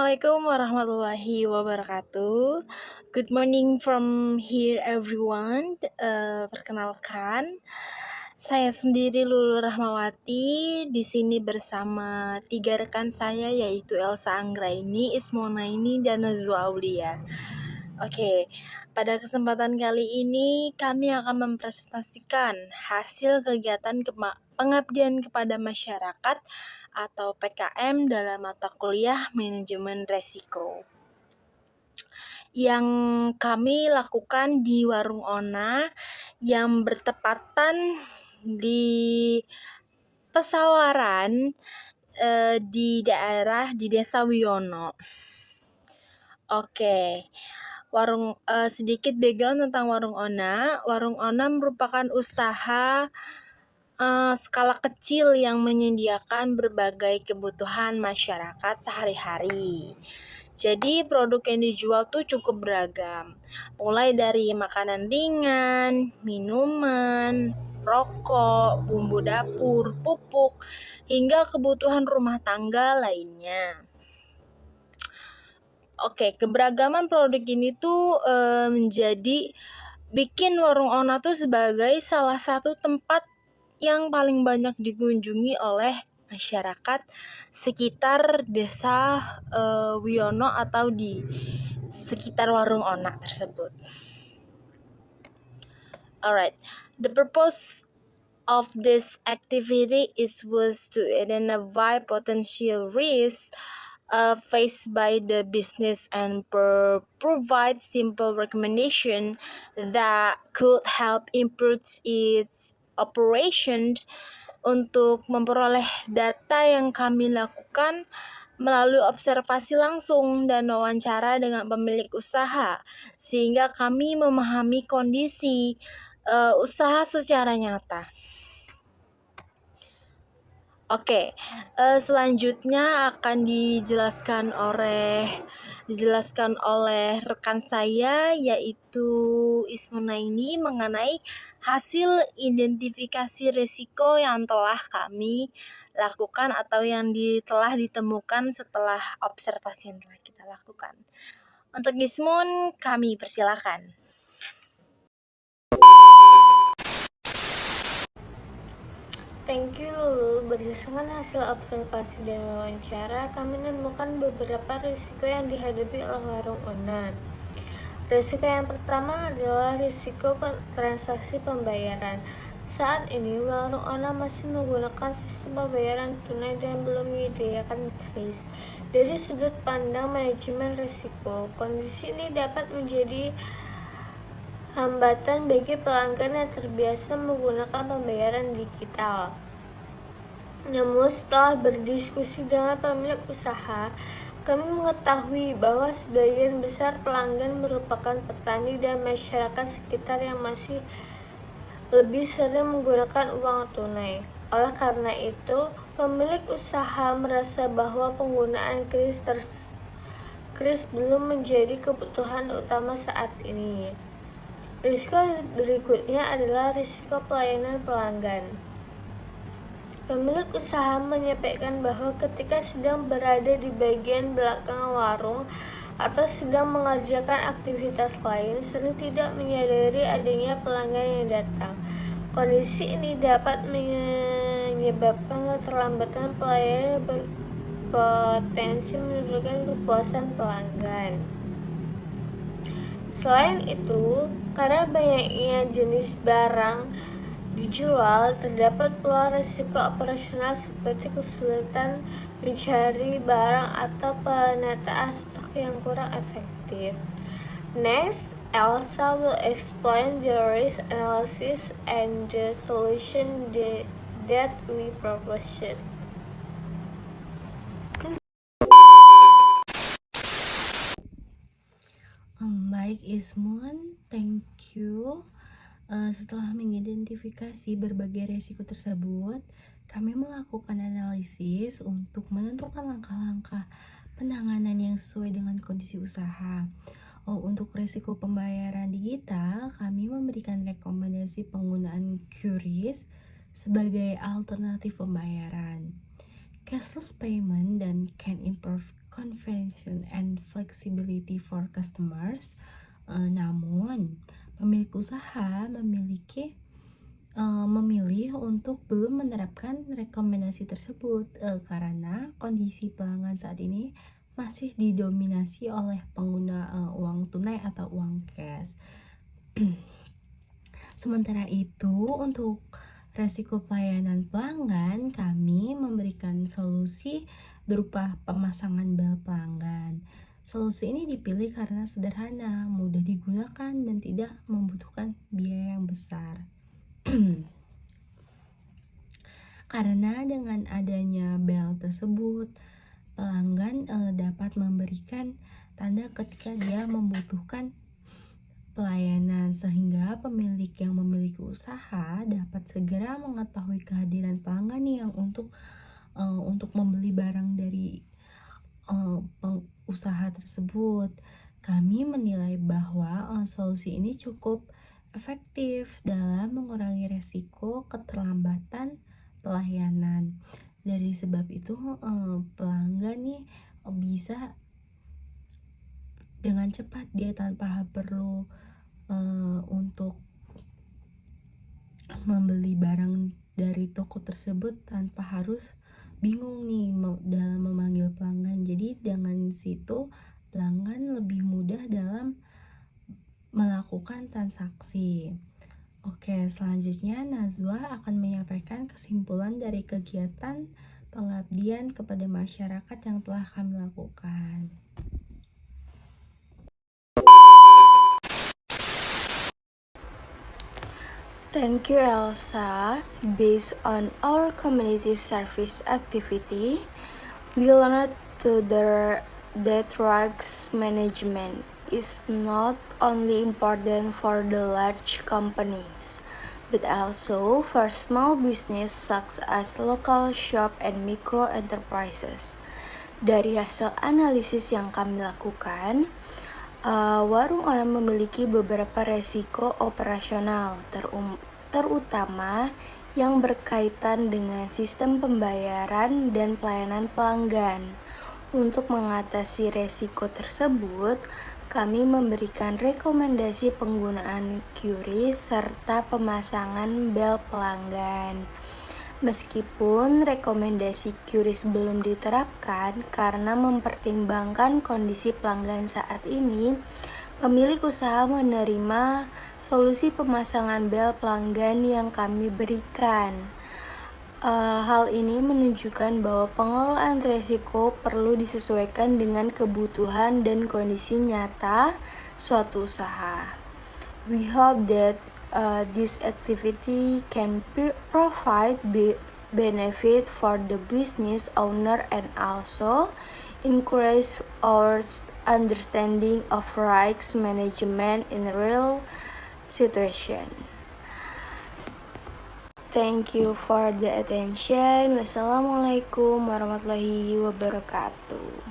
Assalamualaikum warahmatullahi wabarakatuh. Good morning from here everyone. Perkenalkan, saya sendiri Lulu Rahmawati. Di sini bersama 3 rekan saya yaitu Elsa Anggraini, Ismonaini, dan Nazwa Aulia. Oke, pada kesempatan kali ini kami akan mempresentasikan hasil kegiatan pengabdian kepada masyarakat atau PKM dalam mata kuliah manajemen resiko yang kami lakukan di Warung Ona yang bertepatan di Pesawaran di Desa Wiono. Oke. Sedikit background tentang Warung Ona. Warung Ona merupakan usaha skala kecil yang menyediakan berbagai kebutuhan masyarakat sehari-hari. Jadi produk yang dijual tuh cukup beragam, mulai dari makanan ringan, minuman, rokok, bumbu dapur, pupuk, hingga kebutuhan rumah tangga lainnya. Oke, keberagaman produk ini tuh menjadi bikin Warung Ona tuh sebagai salah satu tempat yang paling banyak dikunjungi oleh masyarakat sekitar Desa Wiono atau di sekitar Warung Ona tersebut. Alright, the purpose of this activity was to identify potential risks faced by the business and provide simple recommendation that could help improve its operation. Untuk memperoleh data yang kami lakukan melalui observasi langsung dan wawancara dengan pemilik usaha, sehingga kami memahami kondisi usaha secara nyata. Oke, selanjutnya akan dijelaskan oleh rekan saya yaitu Ismonaini mengenai hasil identifikasi risiko yang telah kami lakukan atau yang telah ditemukan setelah observasi yang telah kita lakukan. Untuk Ismun, kami persilakan. Thank you Lulu. Berdasarkan hasil observasi dan wawancara, kami menemukan beberapa risiko yang dihadapi oleh Warung Ona. Risiko yang pertama adalah risiko transaksi pembayaran. Saat ini, Warung Ona masih menggunakan sistem pembayaran tunai dan belum menyediakan kris. Dari sudut pandang manajemen risiko, kondisi ini dapat menjadi hambatan bagi pelanggan yang terbiasa menggunakan pembayaran digital. Namun setelah berdiskusi dengan pemilik usaha, kami mengetahui bahwa sebagian besar pelanggan merupakan petani dan masyarakat sekitar yang masih lebih sering menggunakan uang tunai. Oleh karena itu, pemilik usaha merasa bahwa penggunaan kris belum menjadi kebutuhan utama saat ini. Risiko berikutnya adalah risiko pelayanan pelanggan. Pemilik usaha menyampaikan bahwa ketika sedang berada di bagian belakang warung atau sedang mengerjakan aktivitas lain, sering tidak menyadari adanya pelanggan yang datang. Kondisi ini dapat menyebabkan keterlambatan pelayanan yang berpotensi menurunkan kepuasan pelanggan. Selain itu, karena banyaknya jenis barang dijual, terdapat pula risiko operasional seperti kesulitan mencari barang atau penataan stok yang kurang efektif. Next, Elsa will explain the risk analysis and the solution that we propose. Baik Ismun, thank you. Setelah mengidentifikasi berbagai risiko tersebut, kami melakukan analisis untuk menentukan langkah-langkah penanganan yang sesuai dengan kondisi usaha. Untuk risiko pembayaran digital, kami memberikan rekomendasi penggunaan QRIS sebagai alternatif pembayaran. Cashless payment dan can improve convenience and flexibility for customers. Namun, pemilik usaha memilih untuk belum menerapkan rekomendasi tersebut karena kondisi pelanggan saat ini masih didominasi oleh pengguna uang tunai atau uang cash. Sementara itu, untuk resiko pelayanan pelanggan, kami memberikan solusi berupa pemasangan bel pelanggan. Solusi ini dipilih karena sederhana, mudah digunakan, dan tidak membutuhkan biaya yang besar. Karena dengan adanya bel tersebut, pelanggan dapat memberikan tanda ketika dia membutuhkan pelayanan, sehingga pemilik yang memiliki usaha dapat segera mengetahui kehadiran pelanggan yang untuk membeli barang dari usaha tersebut. Kami menilai bahwa solusi ini cukup efektif dalam mengurangi resiko keterlambatan pelayanan. Dari sebab itu pelanggan nih bisa dengan cepat dia tanpa perlu untuk membeli barang dari toko tersebut tanpa harus bingung nih dalam memanggil pelanggan. Jadi dengan situ pelanggan lebih mudah dalam melakukan transaksi. Oke, selanjutnya Nazwa akan menyampaikan kesimpulan dari kegiatan pengabdian kepada masyarakat yang telah kami lakukan. Thank you, Elsa. Based on our community service activity, we learned that risk management is not only important for the large companies, but also for small business such as local shop and micro enterprises. Dari hasil analisis yang kami lakukan, warung online memiliki beberapa resiko operasional, terutama yang berkaitan dengan sistem pembayaran dan pelayanan pelanggan. Untuk mengatasi resiko tersebut, kami memberikan rekomendasi penggunaan QRIS serta pemasangan bel pelanggan. Meskipun rekomendasi QRIS belum diterapkan karena mempertimbangkan kondisi pelanggan saat ini, pemilik usaha menerima solusi pemasangan bel pelanggan yang kami berikan. Hal ini menunjukkan bahwa pengelolaan risiko perlu disesuaikan dengan kebutuhan dan kondisi nyata suatu usaha. We hope that this activity can provide benefit for the business owner and also encourage our understanding of risk management in real situation. Thank you for the attention. Wassalamualaikum warahmatullahi wabarakatuh.